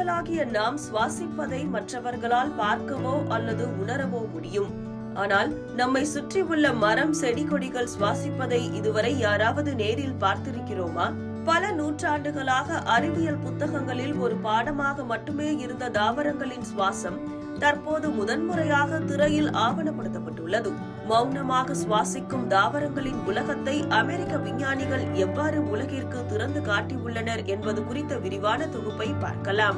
மனிதர்களாகிய நாம் சுவாசிப்பதை மற்றவர்களால் பார்க்கவோ அல்லது உணரவோ முடியும். ஆனால் நம்மை சுற்றி உள்ள மரம், செடி, கொடிகள் சுவாசிப்பதை இதுவரை யாராவது நேரில் பார்த்திருக்கிறோமா? பல நூற்றாண்டுகளாக அறிவியல் புத்தகங்களில் ஒரு பாடமாக மட்டுமே இருந்த தாவரங்களின் சுவாசம் தற்போது முதன்முறையாக திரையில் ஆவணப்படுத்தப்பட்டுள்ளது. மௌனமாக சுவாசிக்கும் தாவரங்களின் உலகத்தை அமெரிக்க விஞ்ஞானிகள் எவ்வாறு உலகிற்கு திறந்து காட்டியுள்ளனர் என்பது குறித்த விரிவான தொகுப்பை பார்க்கலாம்.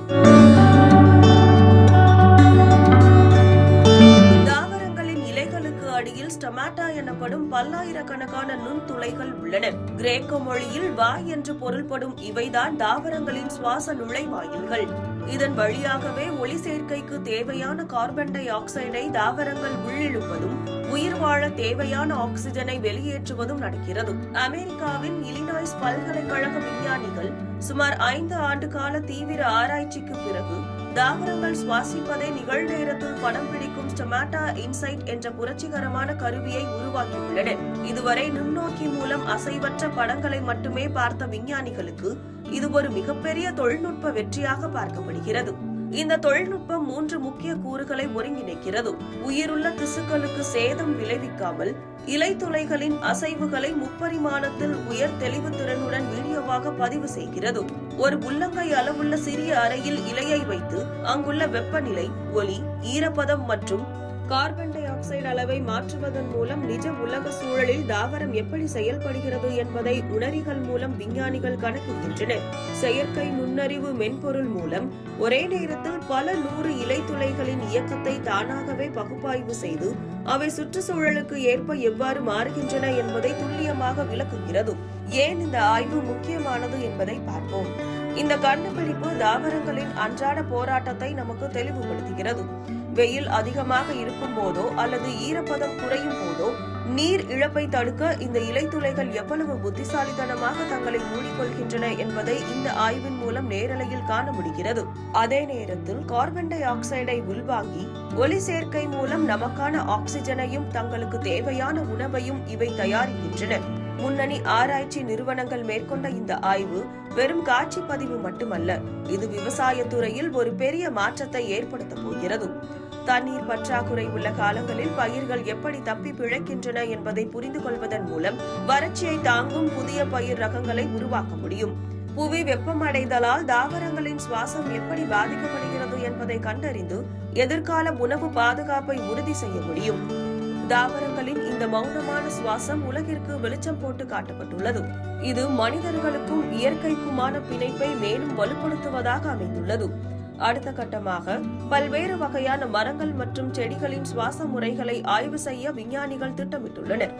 தாவரங்களின் இலைகளுக்கு அடியில் ஸ்டொமாட்டா எனப்படும் பல்லாயிரக்கணக்கான நுண்துளைகள் உள்ளன. கிரேக்க மொழியில் வாய் என்று பொருள்படும் இவைதான் தாவரங்களின் சுவாச நுழைவாயில்கள். இதன் வழியாகவே ஒளி சேர்க்கைக்கு தேவையான கார்பன் டை ஆக்சைடை தாவரங்கள் உள்ளிழுப்பதும் உயிர் வாழ தேவையான ஆக்சிஜனை வெளியேற்றுவதும் நடக்கிறது. அமெரிக்காவின் இலினாய்ஸ் பல்கலைக்கழக விஞ்ஞானிகள் சுமார் 5 ஆண்டு கால தீவிர ஆராய்ச்சிக்கு பிறகு தாவரங்கள் சுவாசிப்பதை நிகழ்நேரத்தில் படம் பிடிக்கும் ஸ்டொமாட்டா இன்சைட் என்ற புரட்சிகரமான கருவியை உருவாக்கியுள்ளனர். இதுவரை நுண்ணோக்கி மூலம் அசைவற்ற படங்களை மட்டுமே பார்த்த விஞ்ஞானிகளுக்கு இது ஒரு மிகப்பெரிய தொழில்நுட்ப வெற்றியாக பார்க்கப்படுகிறது. இந்த தொழில்நுட்பம் 3 முக்கிய கூறுகளை ஒருங்கிணைக்கிறது. உயிருள்ள திசுக்களுக்கு சேதம் விளைவிக்காமல் இலைத்துளைகளின் அசைவுகளை முப்பரிமாணத்தில் உயர் தெளிவு திறனுடன் வீடியோவாக பதிவு செய்கிறது. ஒரு உள்ளங்கை அளவுள்ள சிறிய அறையில் இலையை வைத்து அங்குள்ள வெப்பநிலை, ஒலி, ஈரப்பதம் மற்றும் கார்பன் டை ஆக்சைடு அளவை மாற்றுவதன் மூலம் நிஜ உலக சூழலில் தாவரம் எப்படி செயல்படுகிறது என்பதை உணரிகள் மூலம் விஞ்ஞானிகள் கணக்கிடுகின்றனர். செயற்கை நுண்ணறிவு மென்பொருள் மூலம் ஒரே நேரத்தில் பல 100 இலைத்துளைகளின் இயக்கத்தை தானாகவே பகுப்பாய்வு செய்து அவை சுற்றுச்சூழலுக்கு ஏற்ப எவ்வாறு மாறுகின்றன என்பதை துல்லியமாக விளக்குகிறது. ஏன் இந்த ஆய்வு முக்கியமானது என்பதை பார்ப்போம். இந்த கண்டுபிடிப்பு தாவரங்களின் அன்றாட போராட்டத்தை நமக்கு தெளிவுபடுத்துகிறது. வெயில் அதிகமாக இருக்கும் போதோ அல்லது ஈரப்பதம் குறையும் போதோ நீர் இழப்பை தடுக்க இந்த இலைத்துளைகள் எவ்வளவு புத்திசாலித்தனமாக தங்களை மூடிக்கொள்கின்றன என்பதை இந்த ஆய்வின் மூலம் நேரலையில் காண முடிகிறது. அதே நேரத்தில் கார்பன் டை ஆக்சைடை உள்வாங்கி ஒளி சேர்க்கை மூலம் நமக்கான ஆக்சிஜனையும் தங்களுக்கு தேவையான உணவையும் இவை தயாரிக்கின்றன. முன்னணி ஆராய்ச்சி நிறுவனங்கள் மேற்கொண்ட இந்த ஆய்வு வெறும் காட்சி பதிவு மட்டுமல்ல, இது விவசாயத்துறையில் ஒரு பெரிய மாற்றத்தை ஏற்படுத்த போகிறது. தண்ணீர் பற்றாக்குறை உள்ள காலங்களில் பயிர்கள் எப்படி தப்பி பிழைக்கின்றன என்பதை புரிந்து கொள்வதன் மூலம் வறட்சியை தாங்கும் புதிய பயிர் ரகங்களை உருவாக்க முடியும். புவி வெப்பமடைதலால் தாவரங்களின் சுவாசம் எப்படி பாதிக்கப்படுகிறது என்பதை கண்டறிந்து எதிர்கால உணவு பாதுகாப்பை உறுதி செய்ய முடியும். தாவரங்களின் இந்த மௌனமான சுவாசம் உலகிற்கு வெளிச்சம் போட்டு காட்டப்பட்டுள்ளது. இது மனிதர்களுக்கும் இயற்கைக்குமான பிணைப்பை மேலும் வலுப்படுத்துவதாக அமைந்துள்ளது. அடுத்த கட்டமாக பல்வேறு வகையான மரங்கள் மற்றும் செடிகளின் சுவாச முறைகளை ஆய்வு செய்ய விஞ்ஞானிகள் திட்டமிட்டுள்ளனர்.